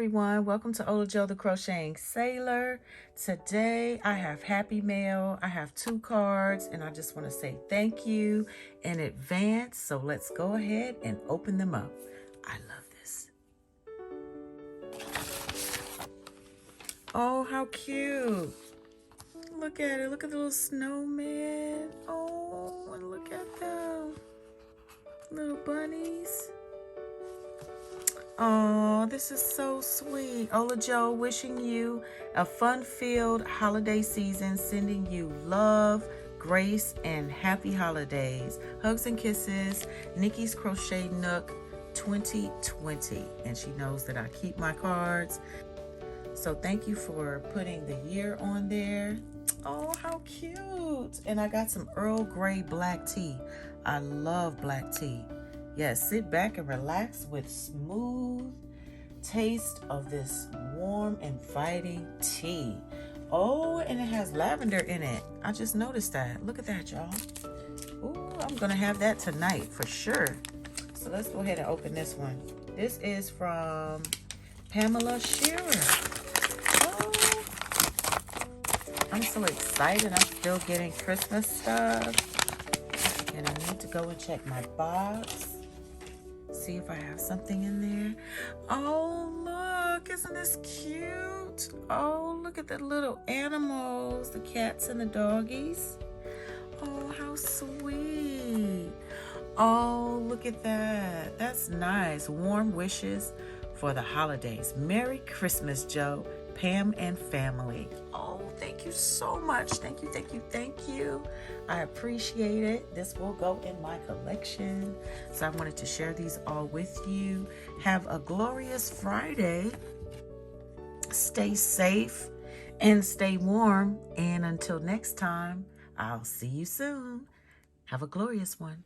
everyone, welcome to Ola the Crocheting Sailor. Today I have Happy Mail. I have 2 cards and I just want to say thank you in advance. So let's go ahead and open them up. I love this. Oh, how cute. Look at it. Look at the little snowman. Oh, and look at them. Little bunnies. Oh, this is so sweet. Ola Jo wishing you a fun-filled holiday season, sending you love, grace, and happy holidays. Hugs and kisses, Nikki's Crochet Nook 2020. And she knows that I keep my cards. So thank you for putting the year on there. Oh, how cute. And I got some Earl Grey black tea. I love black tea. Yes, sit back and relax with smooth taste of this warm, inviting tea. Oh, and it has lavender in it. I just noticed that. Look at that, y'all. Ooh, I'm gonna have that tonight for sure. So let's go ahead and open this one. This is from Pamela Shearer. Oh, I'm so excited. I'm still getting Christmas stuff. And I need to go and check my box. See if I have something in there. Oh, look, isn't this cute? Oh, look at the little animals, the cats and the doggies. Oh, how sweet. Oh, look at that. That's nice. Warm wishes for the holidays. Merry Christmas, Jo, Pam, and family. Oh, thank you so much. Thank you, thank you, thank you. I appreciate it. This will go in my collection. So I wanted to share these all with you. Have a glorious Friday. Stay safe and stay warm. And until next time, I'll see you soon. Have a glorious one.